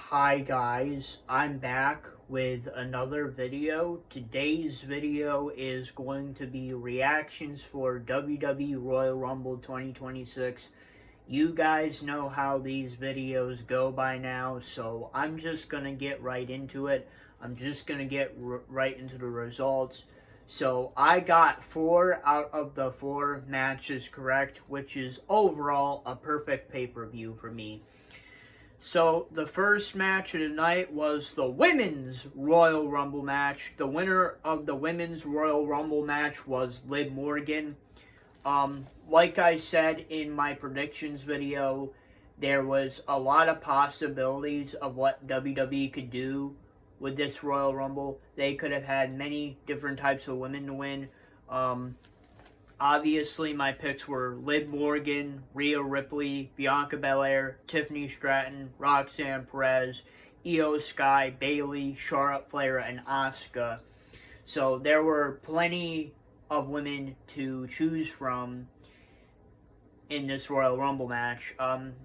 Hi guys, I'm back with another video. Today's video is going to be reactions for WWE Royal Rumble 2026. You guys know how these videos go by now, so I'm just going to get right into it. I'm just going to get right into the results. So I got 4 out of the 4 matches correct, which is overall a perfect pay-per-view for me. So the first match of the night was the Women's Royal Rumble match. The winner of the Women's Royal Rumble match was Liv Morgan. Like I said in my predictions video, there was a lot of possibilities of what WWE could do with this Royal Rumble. They could have had many different types of women to win. Obviously, my picks were Liv Morgan, Rhea Ripley, Bianca Belair, Tiffany Stratton, Roxanne Perez, Io Sky, Bayley, Charlotte Flair, and Asuka. So there were plenty of women to choose from in this Royal Rumble match.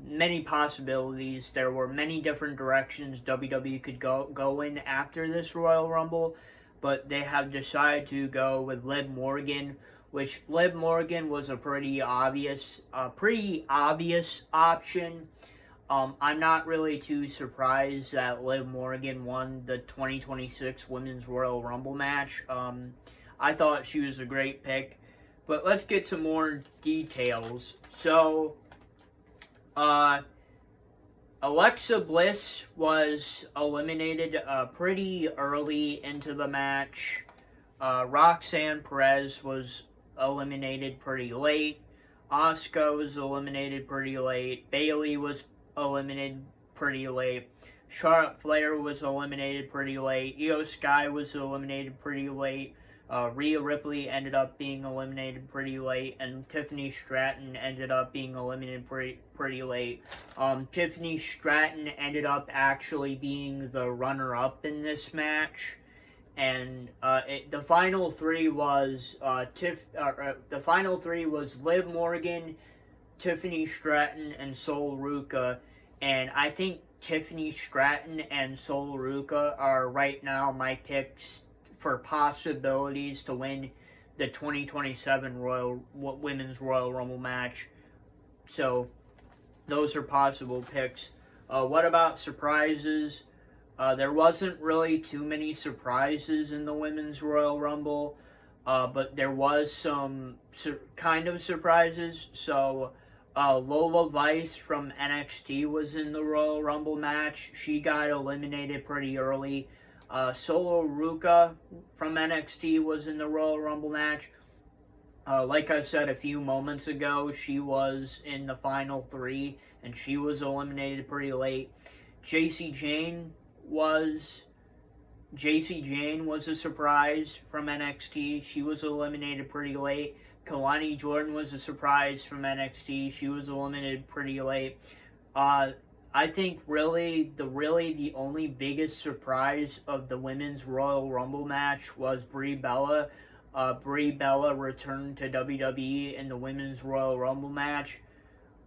Many possibilities. There were many different directions WWE could go in after this Royal Rumble, but they have decided to go with Liv Morgan, which Liv Morgan was a pretty obvious option. I'm not really too surprised that Liv Morgan won the 2026 Women's Royal Rumble match. I thought she was a great pick, but let's get some more details. So, Alexa Bliss was eliminated pretty early into the match. Roxanne Perez was eliminated pretty late. Asuka was eliminated pretty late. Bayley was eliminated pretty late. Charlotte Flair was eliminated pretty late. Io Sky was eliminated pretty late. Rhea Ripley ended up being eliminated pretty late, and Tiffany Stratton ended up being eliminated pretty late. Tiffany Stratton ended up actually being the runner-up in this match. And the final three was Liv Morgan, Tiffany Stratton, and Sol Ruca. And I think Tiffany Stratton and Sol Ruca are right now my picks for possibilities to win the 2027 Women's Royal Rumble match. So those are possible picks. What about surprises? There wasn't really too many surprises in the Women's Royal Rumble, but there was some kind of surprises. So, Lola Vice from NXT was in the Royal Rumble match. She got eliminated pretty early. Sol Ruca from NXT was in the Royal Rumble match. Like I said a few moments ago, she was in the final 3, and she was eliminated pretty late. Jacy Jayne was a surprise from NXT. She was eliminated pretty late. Kalani Jordan was a surprise from NXT. She was eliminated pretty late. I think really the only biggest surprise of the Women's Royal Rumble match was Brie Bella. Brie Bella returned to WWE in the Women's Royal Rumble match.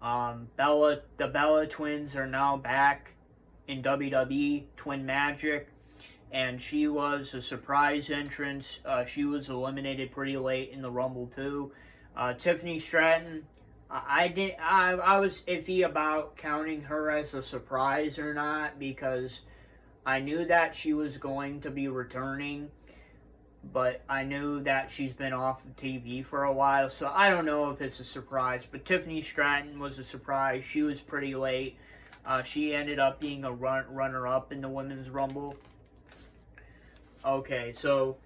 The Bella twins are now back in WWE, Twin Magic, and she was a surprise entrance. She was eliminated pretty late in the Rumble too. Tiffany Stratton, I was iffy about counting her as a surprise or not, because I knew that she was going to be returning, but I knew that she's been off of TV for a while, so I don't know if it's a surprise. But Tiffany Stratton was a surprise. She was pretty late. She ended up being a runner-up in the Women's Rumble. Okay, so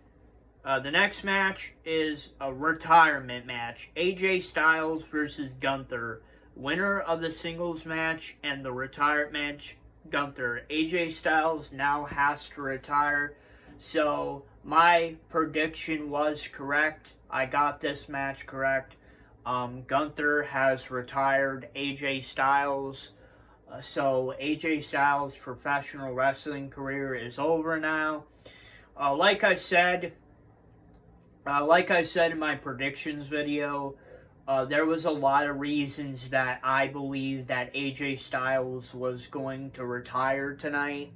the next match is a retirement match. AJ Styles versus Gunther. Winner of the singles match and the retirement match, Gunther. AJ Styles now has to retire. So my prediction was correct. I got this match correct. Gunther has retired AJ Styles. So AJ Styles' professional wrestling career is over now. Like I said in my predictions video, there was a lot of reasons that I believe that AJ Styles was going to retire tonight.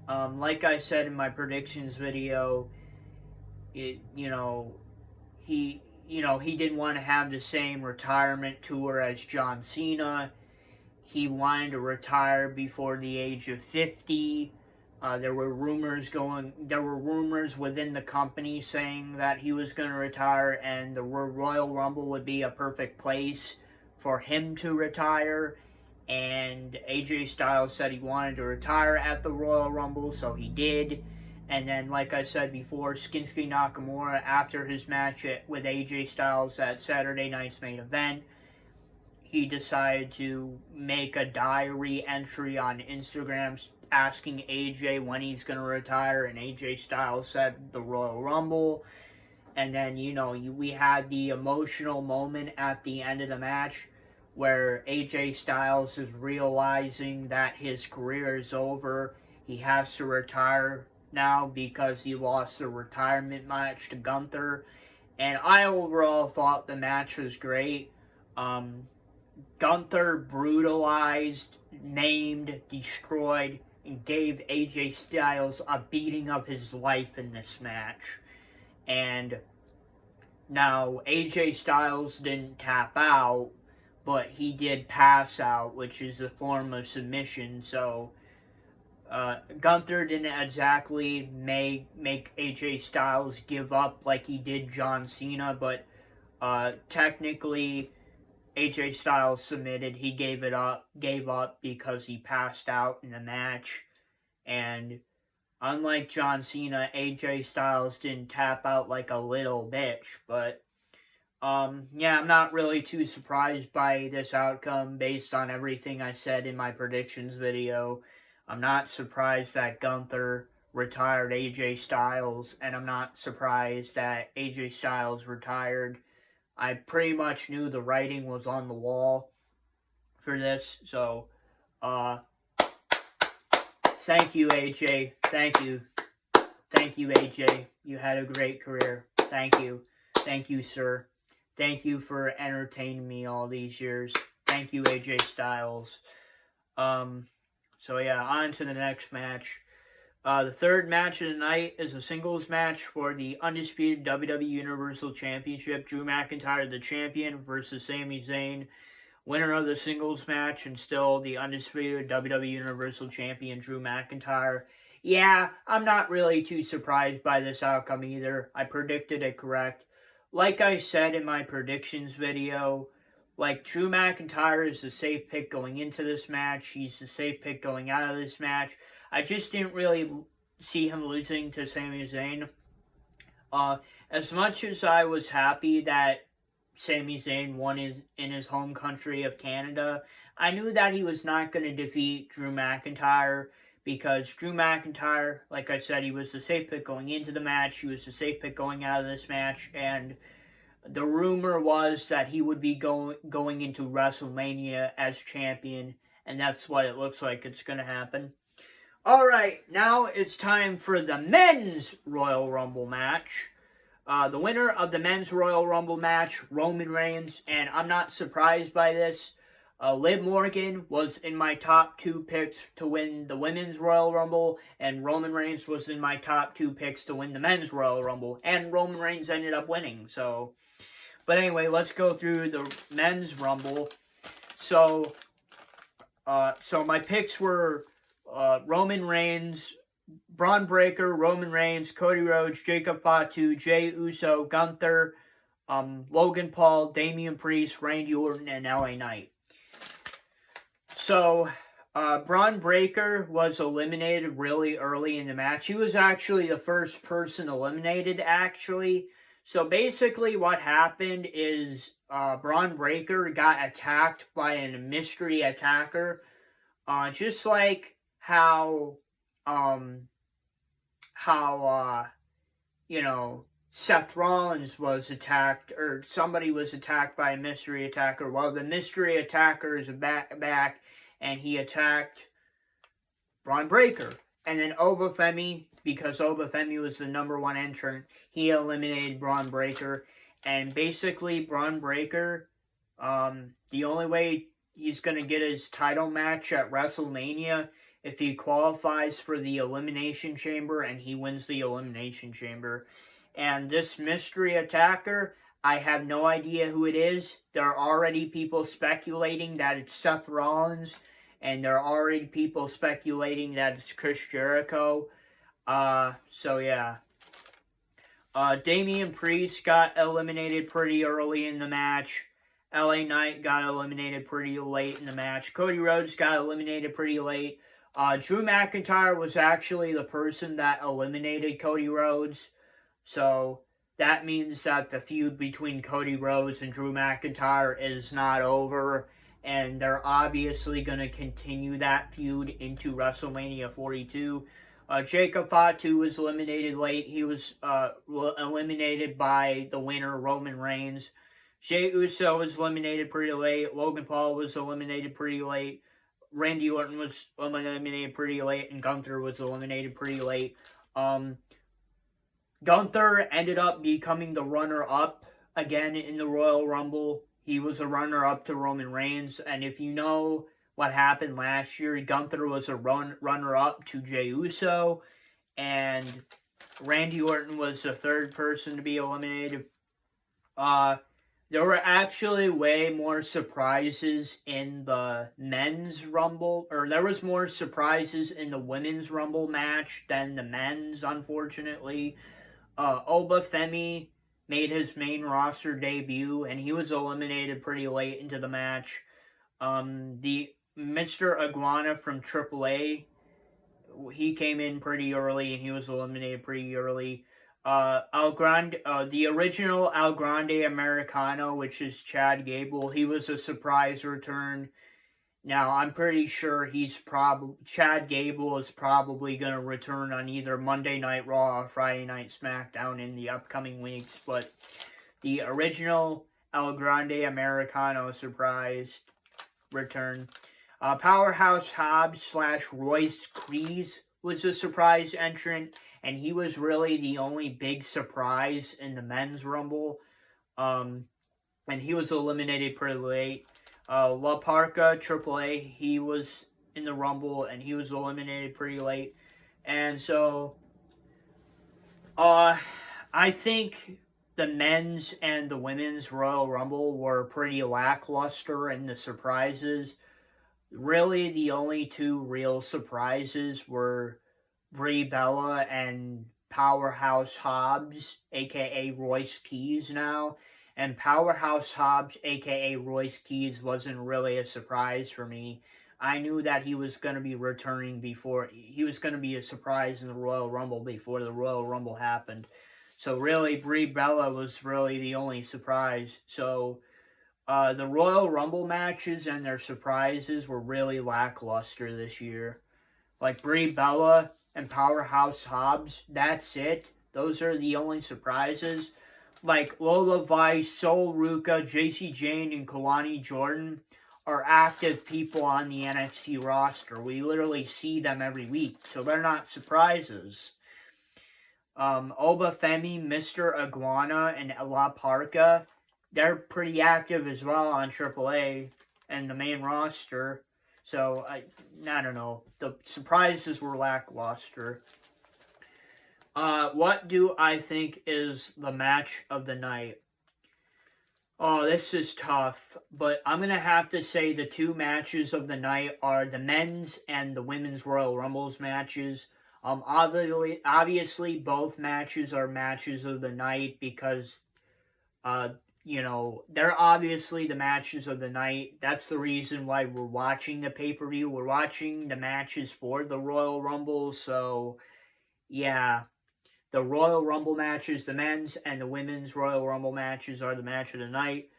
Like I said in my predictions video, it you know he didn't want to have the same retirement tour as John Cena. He wanted to retire before the age of 50. There were rumors within the company saying that he was going to retire, and the Royal Rumble would be a perfect place for him to retire. And AJ Styles said he wanted to retire at the Royal Rumble, so he did. And then, like I said before, Shinsuke Nakamura, after his match with AJ Styles at Saturday night's main event, he decided to make a diary entry on Instagram asking AJ when he's going to retire, and AJ Styles said the Royal Rumble. And then, we had the emotional moment at the end of the match where AJ Styles is realizing that his career is over. He has to retire now because he lost the retirement match to Gunther. And I overall thought the match was great. Gunther brutalized, maimed, destroyed, and gave AJ Styles a beating of his life in this match. And now, AJ Styles didn't tap out, but he did pass out, which is a form of submission. So, Gunther didn't exactly make AJ Styles give up like he did John Cena, but technically, AJ Styles submitted. He gave up because he passed out in the match. And unlike John Cena, AJ Styles didn't tap out like a little bitch. But, yeah, I'm not really too surprised by this outcome based on everything I said in my predictions video. I'm not surprised that Gunther retired AJ Styles, and I'm not surprised that AJ Styles retired. I pretty much knew the writing was on the wall for this, so, thank you, AJ. Thank you. Thank you, AJ. You had a great career. Thank you. Thank you, sir. Thank you for entertaining me all these years. Thank you, AJ Styles. So yeah, on to the next match. The third match of the night is a singles match for the undisputed WWE Universal Championship. Drew McIntyre, the champion, versus Sami Zayn, winner of the singles match, and still the undisputed WWE Universal Champion, Drew McIntyre. Yeah, I'm not really too surprised by this outcome either. I predicted it correct. Like I said in my predictions video, Drew McIntyre is the safe pick going into this match. He's the safe pick going out of this match. I just didn't really see him losing to Sami Zayn. As much as I was happy that Sami Zayn won in his home country of Canada, I knew that he was not going to defeat Drew McIntyre because Drew McIntyre, like I said, he was the safe pick going into the match. He was the safe pick going out of this match, and the rumor was that he would be going into WrestleMania as champion, and that's what it looks like it's going to happen. Alright, now it's time for the Men's Royal Rumble match. The winner of the Men's Royal Rumble match, Roman Reigns, and I'm not surprised by this. Liv Morgan was in my top 2 picks to win the Women's Royal Rumble, and Roman Reigns was in my top 2 picks to win the Men's Royal Rumble, and Roman Reigns ended up winning, so... But anyway, let's go through the Men's Rumble. So my picks were Roman Reigns, Braun Breaker, Roman Reigns, Cody Rhodes, Jacob Fatu, Jey Uso, Gunther, Logan Paul, Damian Priest, Randy Orton, and LA Knight. So, Braun Breaker was eliminated really early in the match. He was actually the first person eliminated, actually. So basically what happened is Braun Breaker got attacked by a mystery attacker. Just like how Seth Rollins was attacked, or somebody was attacked by a mystery attacker. Well, the mystery attacker is back, and he attacked Braun Breaker. And then Obafemi, because Obafemi was the number 1 entrant, he eliminated Braun Breaker. And basically, Braun Breaker The only way he's going to get his title match at WrestleMania if he qualifies for the Elimination Chamber and he wins the Elimination Chamber. And this mystery attacker, I have no idea who it is. There are already people speculating that it's Seth Rollins, and there are already people speculating that it's Chris Jericho. So yeah. Damian Priest got eliminated pretty early in the match. LA Knight got eliminated pretty late in the match. Cody Rhodes got eliminated pretty late. Drew McIntyre was actually the person that eliminated Cody Rhodes. So that means that the feud between Cody Rhodes and Drew McIntyre is not over. And they're obviously going to continue that feud into WrestleMania 42. Jacob Fatu was eliminated late. He was eliminated by the winner, Roman Reigns. Jey Uso was eliminated pretty late. Logan Paul was eliminated pretty late. Randy Orton was eliminated pretty late. And Gunther was eliminated pretty late. Gunther ended up becoming the runner-up again in the Royal Rumble. He was a runner-up to Roman Reigns. And if you know what happened last year, Gunther was a runner-up to Jey Uso. And Randy Orton was the third person to be eliminated. There were actually way more surprises in the men's Rumble, or there was more surprises in the women's Rumble match than the men's, unfortunately. Oba Femi made his main roster debut, and he was eliminated pretty late into the match. The Mr. Iguana from AAA, he came in pretty early, and he was eliminated pretty early. The original El Grande Americano, which is Chad Gable, he was a surprise return. Now, I'm pretty sure Chad Gable is probably going to return on either Monday Night Raw or Friday Night SmackDown in the upcoming weeks, but the original El Grande Americano surprise return. Powerhouse Hobbs / Royce Kreese was a surprise entrant, and he was really the only big surprise in the men's Rumble. And he was eliminated pretty late. La Parka, AAA, he was in the Rumble, and he was eliminated pretty late. And so, I think the men's and the women's Royal Rumble were pretty lackluster in the surprises. Really, the only two real surprises were Brie Bella and Powerhouse Hobbs, a.k.a. Royce Keys now. And Powerhouse Hobbs, a.k.a. Royce Keys, wasn't really a surprise for me. I knew that he was going to be returning before. He was going to be a surprise in the Royal Rumble before the Royal Rumble happened. So really, Brie Bella was really the only surprise. So the Royal Rumble matches and their surprises were really lackluster this year. Like Brie Bella and Powerhouse Hobbs, that's it. Those are the only surprises. Like Lola Vice, Sol Ruka, JC Jane, and Kalani Jordan are active people on the NXT roster. We literally see them every week, so they're not surprises. Oba Femi, Mr. Iguana, and La Parka, they're pretty active as well on AAA and the main roster. So, I don't know. The surprises were lackluster. What do I think is the match of the night? Oh, this is tough, but I'm going to have to say the two matches of the night are the men's and the women's Royal Rumbles matches. Obviously, both matches are matches of the night because, they're obviously the matches of the night. That's the reason why we're watching the pay-per-view. We're watching the matches for the Royal Rumble, so, yeah. The Royal Rumble matches, the men's and the women's Royal Rumble matches are the match of the night.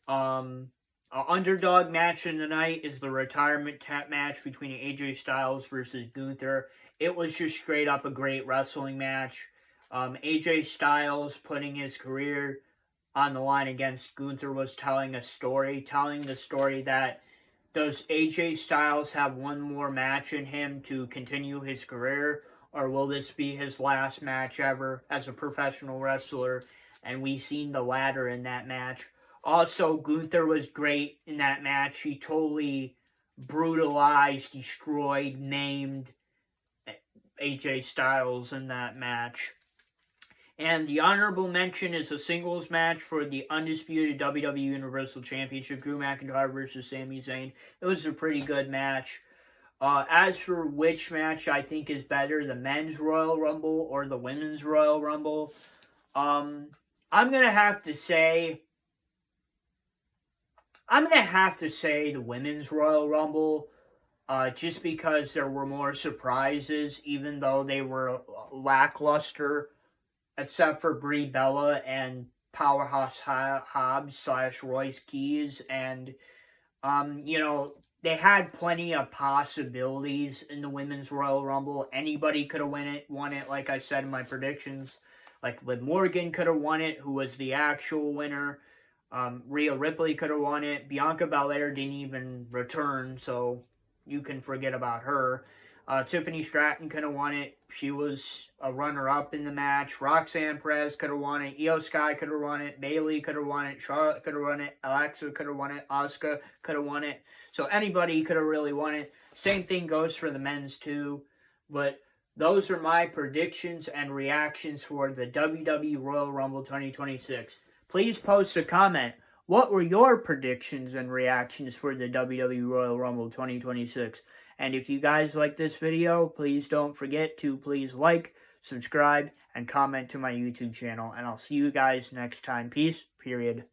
Our underdog match in the night is the retirement match between AJ Styles versus Gunther. It was just straight up a great wrestling match. AJ Styles putting his career on the line against Gunther was telling the story that does AJ Styles have one more match in him to continue his career? Or will this be his last match ever as a professional wrestler? And we've seen the latter in that match. Also, Gunther was great in that match. He totally brutalized, destroyed, maimed AJ Styles in that match. And the honorable mention is a singles match for the undisputed WWE Universal Championship, Drew McIntyre versus Sami Zayn. It was a pretty good match. As for which match I think is better, the men's Royal Rumble or the women's Royal Rumble, I'm gonna have to say the women's Royal Rumble, just because there were more surprises, even though they were lackluster, except for Brie Bella and Powerhouse Hobbs / Royce Keys, and they had plenty of possibilities in the women's Royal Rumble. Anybody could have won it, like I said in my predictions. Like Liv Morgan could have won it, who was the actual winner. Rhea Ripley could have won it. Bianca Belair didn't even return, so you can forget about her. Tiffany Stratton could have won it. She was a runner-up in the match. Roxanne Perez could have won it. Io Sky could have won it. Bayley could have won it. Charlotte could have won it. Alexa could have won it. Asuka could have won it. So anybody could have really won it. Same thing goes for the men's too. But those are my predictions and reactions for the WWE Royal Rumble 2026. Please post a comment. What were your predictions and reactions for the WWE Royal Rumble 2026? And if you guys like this video, please don't forget to please like, subscribe, and comment to my YouTube channel. And I'll see you guys next time. Peace, period.